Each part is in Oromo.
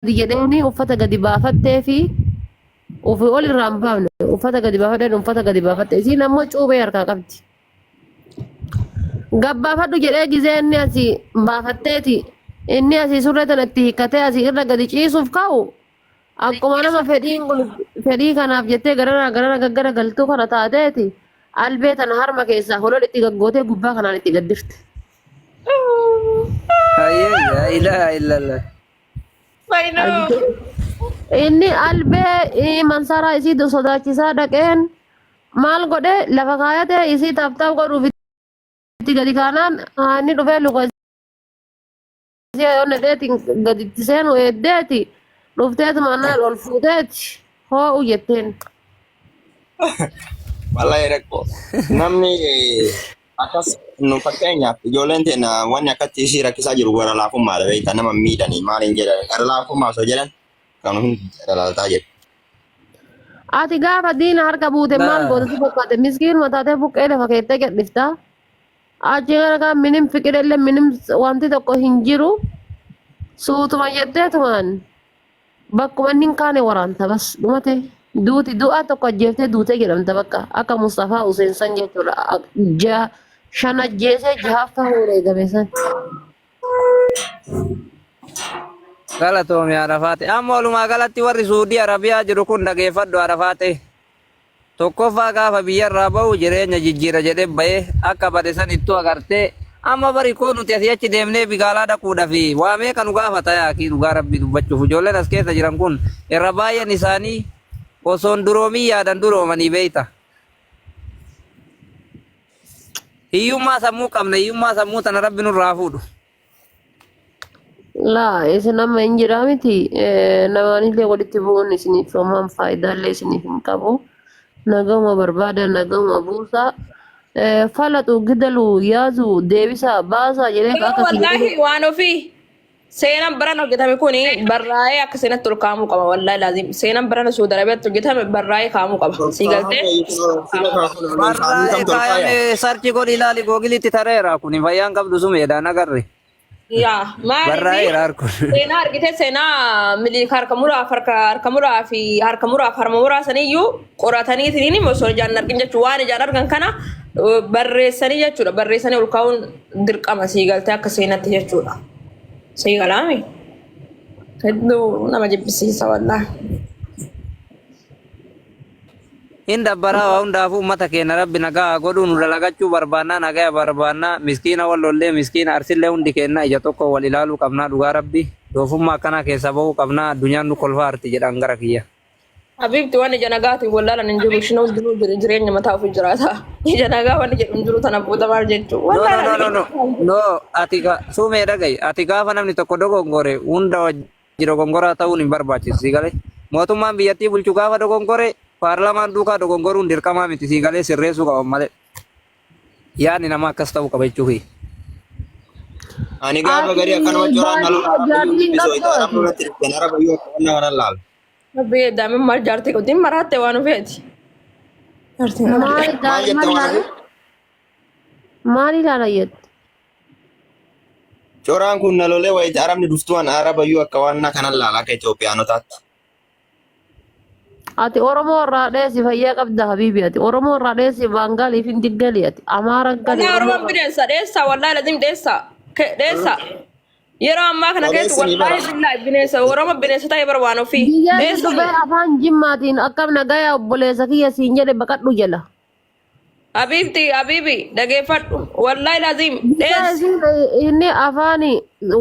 jedheeni uffata gadi baafattee fi ofii ol irraa hin baafne uffata gadi baafattee uffata gadi baafatte isiin ammoo cuubee harkaa qabdi. Gabbaafadhu jedhee gizee inni asii baafatteeti inni asii surree tanatti hiikkatee asii irra gadi ciisuuf ka'u akkuma nama fedhii kanaaf jettee garara gaggara galtuu kana taateeti albee tana harma keessaa holol itti gaggootee gubbaa kanaan itti gaddirte. Hayya ilaha illallah. Inni albee mansaraa isii sodaachisaa dhaqeen maal godhe lafa kaayatee isii taphtaaf godhuuf itti gadi kaanaan inni dhufee luka isii onneteeti gaditti seenu eeddeeti dhufteetu mannaan ol fuuteeti hoo'u jetteen. Wallahi rakkoo namni akkas nu fakkeenyaaf ijoolleen teenya wanni akkatti ishii rakkisaa jiru gara laafummaadha beektaa nama miidhanii maaliin jedhan gara laafummaa osoo jedhan kan hundi dalaltaa jedhu. Ati gaafa diina harka buute maal gootatu fakkaate miskiinuma taatee buqqee lafa keettee gadhiftaa. Achi gara minim fiqirellee minim wanti tokko hin jiru suutuma jetteetumaan bakkuma inni hin kaane waraanta bas dhumate duuti du'a tokko ajjeeftee duutee jedhamta bakka akka Mustafaa Huseen san jechuudha. Shan ajjeesee jahaffaa fuudhee gameessan. Galatoomii Arafaate. Amma walumaa galatti warri Suudii Arabiyaa jiru kun dhageeffadhu Arafaate. Tokkoffaa gaafa biyyarraa bahu jireenya jijjiira jedhee bahee akka bade san ittuu agartee amma bari koo nuti asii achi deemnee bigaalaa dhaquudhaaf waamee kan nu gaafata yaakii dhugaa rabbii dubbachuuf ijoolleen as keessa jiran kun irra baay'een isaanii osoon duroomii yaadan duroomanii beeyta. Hiyyummaa sammuu qabna hiyyummaa sammuu tana rabbi nurraa fuudhu. Laa isin nama hin jiraa miti namaanillee walitti bu'uun isiniif homaan faayidaallee isiniif hin qabu. Nagama barbaada nagama buusaa falatu gidalu yaazu deebisa baasaa jedhee akka wallahi waan ofii seenan barana hojjetame kuni barraa'ee akka seenatti ol kaa'amuu qaba wallahi laazim seenan barana Saudi Arabiyaatti hojjetame barraa'ee kaa'amuu qaba sii galtee barraa'ee kaa'ame sarchi godhi ilaali googilitti tareera kun fayyaan qabdu sumeedhaan agarre. Ya, maali? Seenaa argite seenaa miliika harka muraa fi harma muraa saniyyuu qoratanii tiniin osoo ijaan argin jechuudha waan ijaan argan kana barreessanii jechuudha barreessanii ol kaa'uun dirqama sii galtee akka seenatti jechuudha. Sii galaami? Hedduu nama jibbisiisa wallahi. Inda bara hundaafuu uummata keenya rabbi nagaa godhuu nu dalagachuu barbaannaa nagaa barbaannaa miskiina wallollee miskiina arsillee hundi keenya ija tokko wal ilaaluu qabnaa dhugaa rabbi doofummaa akkanaa keessa bahuu qabnaa addunyaan nu kolfaa arti jedhan gara kiyya. Habibti waan ija nagaatiin wallaalan hin jiru isheen hundinuu jireenya mataa ofii jiraata. Ija nagaa waan jedhu hin jiru tana booda maal jechuu. No ati suumee dhaga'i ati gaafa namni tokko dogongore hunda wajji dogongoraa ta'uun hin barbaachisu galee mootummaan biyyattii bulchuu gaafa dogongore Parlaman duukaa dogongoruun dirqamaa miti sii galee sirreessuu qaban malee. Yaadni nama akkas ta'uu qaba jechuufi. Ani gaafa garii akkanuma joraan naluu laal. Rabbi daamin maal jaartii qotiin maraatte waan ufeeti. Maal ilaala jette? Joraan kun nalolee wayiti arabni duftuun arabayyuu akka waan kanan laala akka Itoophiyaanotaatti. Ati Oromoo irraa dheessi fayyaa qabda habiibi ati Oromoo irraa dheessi Baangaaliif hin diggali ati Amaara gali. Oromoo bineensa dheessa wallahi lazim dheessa. Yeroo ammaa kana keessatti wallahi billahi bineensa Oromoo bineensa ta'ee barbaan ofii. Dheessa dhufee afaan jimmaatiin akkam nagaya obboleessa kiyya siin jedhe baqadhu jala. Habiibi dhageeffadhu wallahi lazim dheessa. Inni afaani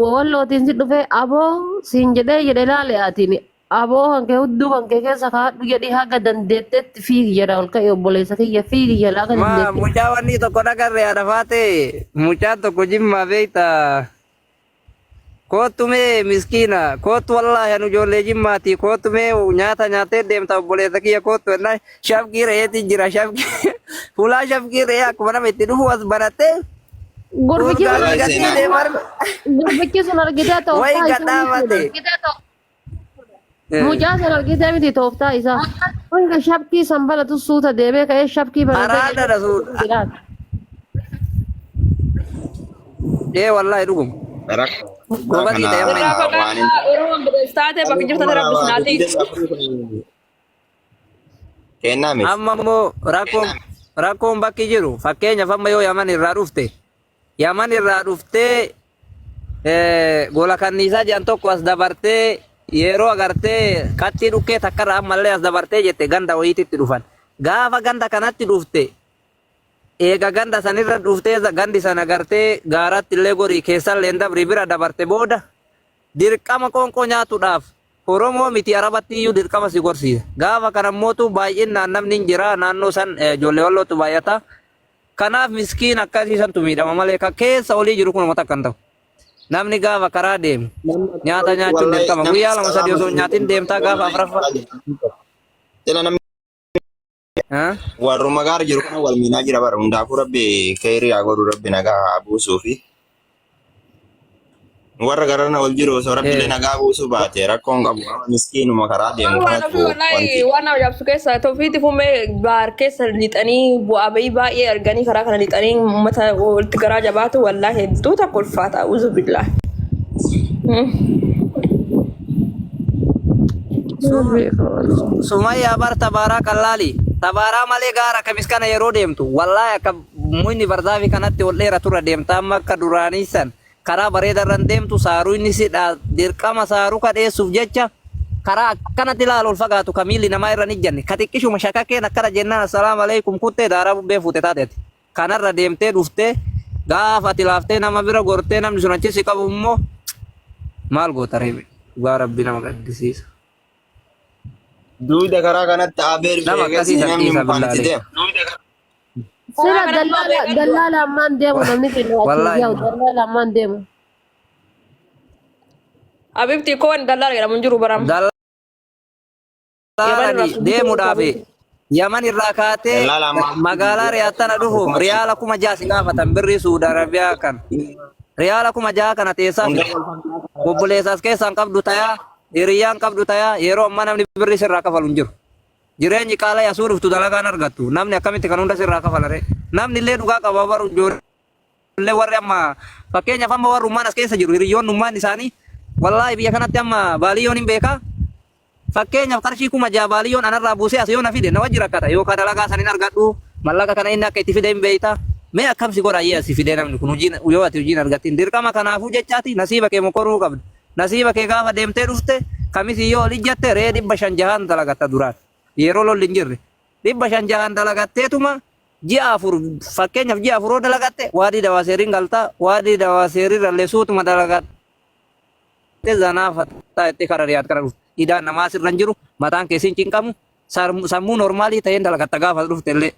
wallootiin si dhufee aboo siin jedhee laale atiin. Aboo hanke hudduu hanke keessa kaadhu jedhee haga dandeettetti fiigi jedha ol ka'e obboleessa kiyya fiigi jedha haga dandeettetti. Mucaa wanni tokko dhagarree Arafaate mucaa tokko jimmaa beeyta kootumee miskiina kootu wallaahi anu ijoollee jimmaati kootumee nyaata nyaatee deemta obboleessa kiyya kootu ennaa shafqii re'eetiin jira shafqii fulaa shafqii re'ee akkuma nama itti dhufu as barattee. Gurbichi sun argitee ta'u. Wayi gadhaamate. Mucaa sana argitee miti tooftaa isaa. Hanga shabkii sanbalatu suuta deemee ka'ee shabkii baratee. Araada rasuudha. Wallahi dhugum. Goba kita yang main. Irraa fagaadhaa Oromoon bineensitaate bakka jirtan rabbisnaati. Kennaa miti. Amma immoo rakkoon bakki jiru fakkeenyaaf amma yoo Yaman irraa dhufte gola kanniisaa jedhan tokko as dabartee yeroo agartee kattii dhukkee takkarraa ammallee as dabartee jette ganda wayiititti dhufan. Gaafa ganda kanatti dhufte eega ganda sanirra dhuftee gandi sana agartee gaaratti illee gorii keessallee dabri bira dabarte booda dirqama qoonqoo nyaatuudhaaf Oromoo miti Arabatti iyyuu dirqama si gorsiisa. Gaafa kana mootu baay'inaan namni hin jira naannoo san ijoollee wallootu baay'ata. Kanaaf miskiin akkasiisantu miidhama malee kan keessa olii jiru kun uummata kan ta'u. Namni gaafa karaa deemu nyaata nyaachuun dirqama guyyaa lama sadii osoo nyaatiin deemtaa gaafa afuraffaa. Warruma gaara jiru kana wal miinaa jira bara hundaafuu rabbi khayrii haa godhu rabbi nagaa haa buusuu fi warra garana wal jiru osoo rabbi illee nagaa buusuu baate rakkoon qabu miskiinuma karaa deemu kanatu wanti. Waan nama jaabsu keessa toofiitti fuumee baar keessa lixanii bu'aa bahii baay'ee arganii karaa kana lixanii uummata walitti garaa jabaatu wallaahi hedduu takka ulfaata uzu billaa. Sumayyaa bar tabaaraa kallaali. Tabaaraa malee gaara kamis kana yeroo deemtu wallaahi akka muyni barzaafi kanatti ol dheera turre deemta amma akka duraanii san karaa bareedarran deemtu saaruu inni sidha dirqama saaruu kadheessuuf jecha karaa akkanatti ilaala ol fagaatu kamiilli namaa irra hin janne ka xiqqishuma shakakkeen akkana jennaan assalaamu alaikum kuttee daaraa bubbee fuute taateeti kanarra deemtee dhuftee gaafa ati laaftee nama bira gortee namni sun achi si qabu immoo maal goota reebe dhugaa rabbi nama gaddisiisa. Duuda karaa kanatti abeer beekasi namni mukaan itti deemu. Sira dallala ammaan deemu namni kennu ati yaa'u dallala ammaan deemu. Abibti koon dallala jedhamu hin jiru baram. Dallala deemuudhaaf Yaman irraa kaatee magaalaa Riyaadtana dhufu riyaala 6,000 gaafatan birrii Suudi Arabiyaa kan. Riyaala 6,000 kana teessaa obboleessaas keessaan qabdu tayaa hiriyaan qabdu tayaa yeroo ammaa namni birrii sirraa kafalu hin jiru. Jireenyi qaala yasuu dhuftu dalagaan argattu namni akkamitti kan hunda sirraa kafalare namni illee dhugaa qaba baru ijoollee warri amma fakkeenyaaf amma warri ummaan as keessa jiru hiriyoon ummaan isaanii wallaahi biyya kanatti amma baaliyoon hin beekaa fakkeenyaaf qarshii 6,000 baaliyoon anarraa buusee as yoo na fide na wajji rakkata yookaan dalagaa sanin argadhu mallaqa kana inni akka itti fide hin beeyta mee akkamsi godhaayee asii fide namni kun yoo ati hojiin argattiin dirqama kanaafuu jechaati nasiiba kee mokoruu qabdu nasiiba kee gaafa deemtee dhufte kamisi yoo ol ijjatte ree 500 dalagatta duraan. Yeroo lolli hin jirre 500 dalagatteetuma ji'a 4 fakkeenyaaf ji'a 4 dalagatte waadii dawaaseeriin galtaa waadii dawaaseerii ralleessuutuma dalagatte zanaafataa itti karaa Riyaad kana dhufte idaan namaa sirra hin jiru mataan keessin cinqamu sammuu normaalii ta'een dalagatta gaafa dhufte illee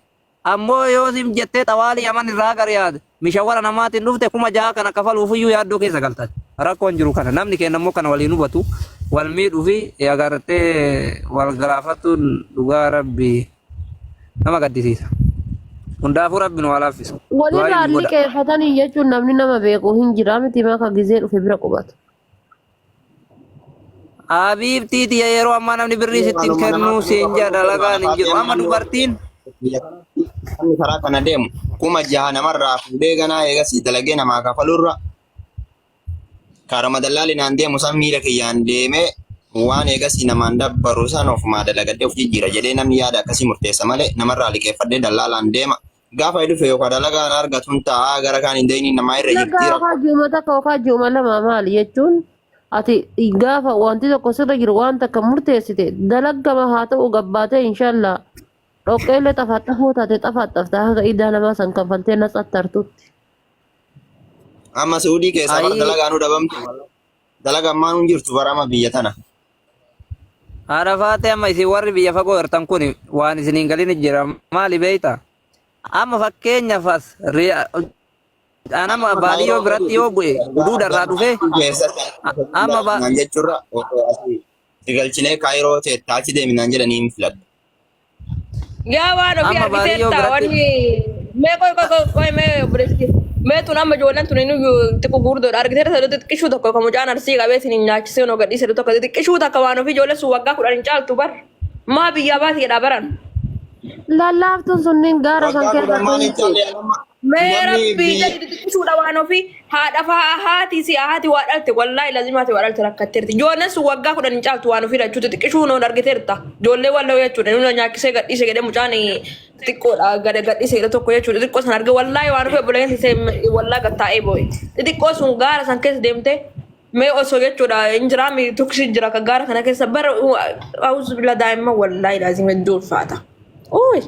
ammoo yoo sim jettee xawaalii Yaman irraa gara Riyaad mishawara namaatiin dhufte 6,000 kana kafaluufiyyuu yaaddoo keessa galtaa rakkoon jiru kana namni keenya immoo kana waliin hubatu wal miidhuu fi agartee wal galaafatuun dhugaa rabbi nama gaddisiisa. Hundaafuu rabbi nu walaaffisa. Walirraa liqeeffatanii jechuun namni nama beeku hin jira miti maka gizee dhufe bira qubatu. Habiibtiiti yeroo ammaa namni birrii sittiin kennuu seenjaa dalagaan hin jiru amma dubartiin. Karaa kana deemu 6,000 namarraa fuudhee ganaa eegasii dalagee namaa kafalurra. Karama dallaalli naan deemu san miila kiyyaan deemee waan eegasii namaan dabbaru san ofumaa dalagadee of jijjiira jedhee namni yaada akkasii murteessa malee namarraa liqeeffadhee dallaalaan deema. Gaafa dhufe yookaan dalagaan argatuun taa'aa gara kaan hin deemin namaa irra jirti. Gaafa juuma takka yookaan juuma lama maali jechuun ati gaafa wanti tokko sirra jiru waan takka murteessite dalagama haa ta'u gabbaatee inshallah dhoqqeellee xafaxafoo taate xafaxaftaa haga idaa namaa san kanfaltee na xattartutti. Amma Suudii keessaa bara dalagaan dhabamtu dalagaan maan hin jirtu barama biyya tana. Arafaate amma isin warri biyya fagoo jirtan kun waan isiniin galin jira maali beeyta amma fakkeenyaaf as anama baadiyyoo biratti yoo bu'e duudarraa dhufe amma naan jechuurra galchinee kaayiroo taachi deeminaan jedhanii hin filadhu. Yaa waan ofii argiteetta wanni mee qoy mee obboleessi mee tun amma ijoolleen tun inni xiqqoo gurguddoodha argiteetta xiqqishuu tokko kan mucaan arsii qabee isin nyaachisee noo gadhiise tokko xiqqishuu takka waan ofii ijoollee sun waggaa 10 hin caaltu bar maa biyyaa baati jedhaa baran. Lallaaftuun sunniin gaara san keessa Meera Namni biyya xixiqqisuudha waan ofii haadha fa'aa haati waa dhalte wallaahi lazimaati waa dhalte rakkatteerti. Ijoolleen sun waggaa 10 hin caaltu waan ofii dhachuuti xiqqishuu noon argiteerta. Ijoollee wallaa jechuudha nuna nyaakisee gadhiise jedhee mucaan xixiqqoodha gadhiise jedhe tokko jechuudha xixiqqoo san arge wallaahi waan ofii obboleessi isee wallaa gattaa'ee boo'e. Xixiqqoo sun gaara san keessa deemtee mee osoo jechuudha injiraami tuksii jira ka gaara kana keessa bara awuzu bila daa'imman wallaahi laazima iddoo ulfaata. Uy.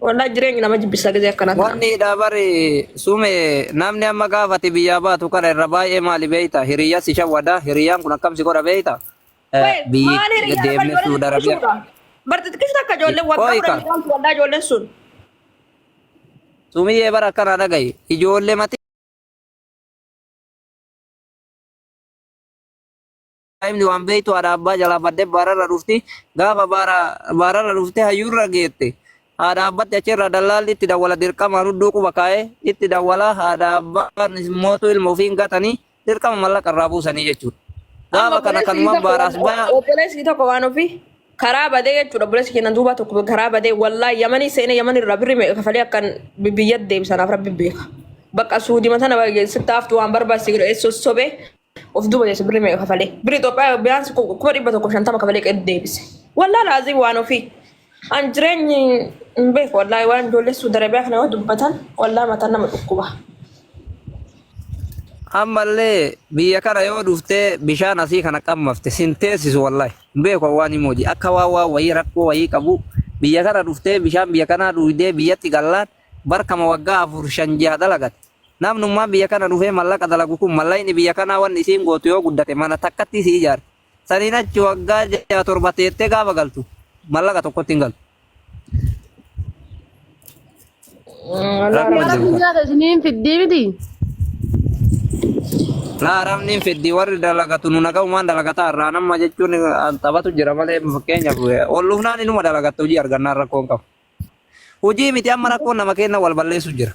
Wallahi jireenyi nama jibbisa gisee akkanatti. Wanni dabare sume namni amma gaafate biyyaa baatu kana irra baay'ee maali beeyta hiriyyaa si shawwada hiriyyaan kun akkam si godha beeyta. Maal hiriyaa Deemne Suudi Arabiyaa. Barti xiqqishu akka ijoollee waggaa 10 caaltu wallaahi ijoolleen sun. Sumiyyee bara akkana dhagaye ijoollee mati. Daa'imni waan beeytu haadha abbaa jalaa baddee baararra dhufti gaafa baararra dhufte hayyuurra geette. Haadha abbatti achirra dallaalli itti dawwala dirqama hudduu quba kaa'ee itti dawwala haadha abbaan mootu ilma ofiin gatanii dirqama mallaqa irraa buusanii jechuudha. Gaafa kana kanumaan baaraas baya. Obboleessi tokko waan ofii karaa badee jechuudha obboleessi keenya duuba tokko karaa badee wallaahi yamanii seenee yaman irraa birri meeqa kafalee akkan biyya deebisanaaf rabbi beeka. Bakka suudii matana sitti haftu waan barbaachise godhe sossobee of duuba jechuudha birri meeqa kafalee. Birri Itoophiyaa biyaansi 150 kafalee qe'ee deebise. Wallaahi laazim waan ofii. An jireenyi hin beeku wallaahi waan ijoollee Suudi Arabiyaa kana yoo dubbatan wallaahi mataan nama dhukkuba. Ammallee biyya kana yoo dhuftee bishaan asii kana qammafte sin teessisu wallaahi hin beeku waan himooti akka waa wayii rakkoo wayii qabu biyya kana dhuftee bishaan biyya kanaa dhuydee biyyatti gallaan barkama waggaa 4-5 dalagate. Namnummaa biyya kana dhufee mallaqa dalagu kun mallayni biyya kanaa wanni isiin gootu yoo guddate mana takkatti isii ijaarte. Saniin achi waggaa 6-7 teettee gaafa galtu. Mallaqa tokkotti hin galu. Isiniin fiddii miti. Laaramni hin fiddi warri dalagatu nu nagahumaan dalagataa irraa nama jechuun taphatu jira malee fakkeenyaaf olluufnaan inuma dalagatta hojii argannaan rakkoon qabu. Hojii miti amma rakkoon nama kenna wal balleessu jira.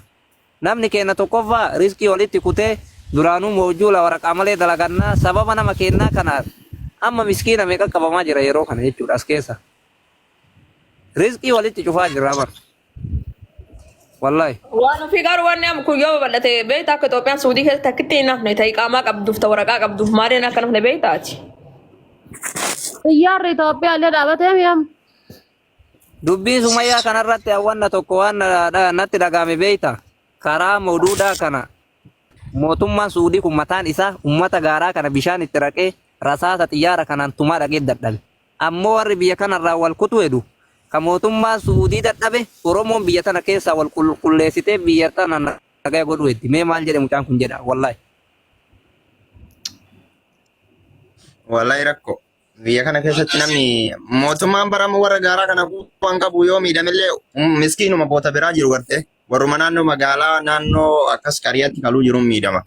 Namni kenna tokkoffaa riskii walitti kutee duraanuu moojjuu waraqaa malee dalagannaa sababa nama kennaa kanaan amma miskiina meeqa qabamaa jira yeroo kana jechuudha as keessa. Rizqii walitti cufaa jira bar. Wallahi. Waan ofii garuu wanni amma kun yoo bal'ate beektaa akka Itoophiyaan Suudii keessatti akkitti hin hafne ta'ii qaamaa qabduuf ta'u waraqaa qabduuf maaliin akka nafne beektaati. Xiyyaarri Itoophiyaa illee dhaabatee mi'am. Dubbii sumayyaa kanarratti hawwanna tokko waan natti dhagahame beekta. Karaa mooduudhaa kana mootummaan Suudii kun mataan isaa uummata gaaraa kana bishaan itti raqee rasaasa xiyyaara kanaan tumaa dhaqee dadhabe. Ammoo warri biyya kanarraa wal kutu hedu. Kamotummaa Suudii dadhabe Oromoon biyya tana keessaa wal qulqulleessitee biyya tana nagaa godhu heddii mee maal jedhe mucaan kun jedha wallaahi. Wallahi rakko. Biyya kana keessatti namni mootummaan barama warra gaaraa kana waan qabu yoo miidhamillee miskiinuma boota biraa jiru garte warruma naannoo magaalaa naannoo akkas qariyaatti kaluu jiruun miidhama.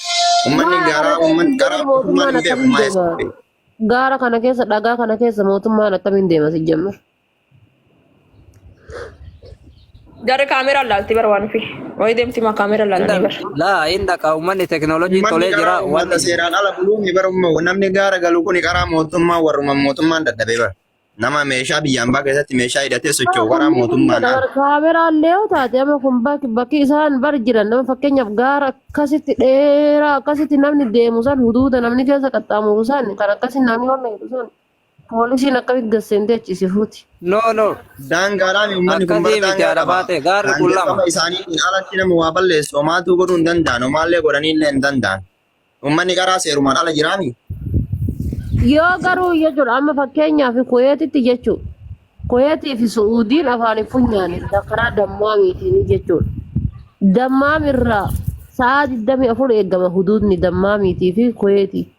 Uummanni gaaraa uummanni garaa mootummaan hin beeku maa'eessa. Gaara kana keessa dhagaa kana keessa mootummaan akkamiin deema si jemme. Jarri kaameraan laalti bara waan ofii. Wayii deemti maa kaameraan laalti bara. Laa inni dhaqa uummanni teekinooloojii tolee jira. Wanta seeraan ala buluumi bara namni gaara galu kun karaa mootummaa warruma mootummaan dadhabee bara. Nama meeshaa biyyaan baa keessatti meeshaa hidhatee socho'u karaa mootummaan. Kaameraan illee yoo taate amma kun bakki isaan bar jiran nama fakkeenyaaf gaara akkasitti dheeraa akkasitti namni deemu san huduuda namni keessa qaxxaamuru san kan akkasitti namni waan jedhu san poolisiin akkamitti gasseentee achisi fuuti. No. Daangaadhaan uummanni kun baate gaarri kun lama. Isaanii alatti nama waa balleessu homaatu godhuu hin danda'an homaallee godhanii illee hin danda'an. Uummanni karaa seerumaan ala jiraami. Yoo garuu jechuudha amma fakkeenyaaf Kuweetitti jechuudha. Kuweetii fi Suudiin afaan funyaani karaa dammaamiitiin jechuudha. Dammaamirraa sa'a 24 eegama huduudni dammaamiitii fi Kuweetii.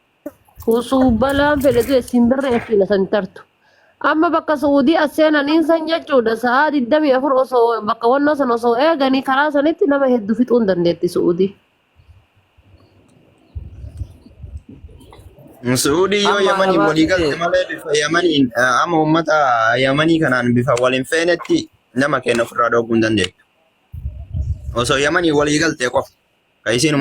Kusuu balaan fedhetu simbirra eeggila san tartu. Amma bakka Suudii as seenaniin san jechuudha sa'a 24 osoo bakka wannoo san osoo eeganii karaa sanitti nama hedduu fixuu hin dandeetti Suudii. Suudii yoo Yamanii walii galte malee bifa Yamaniin amma uummata Yamanii kanaan bifa waliin feenetti nama kenna ofirraa dhooguu hin dandeettu. Osoo Yamanii walii galte qofa. Ka isiin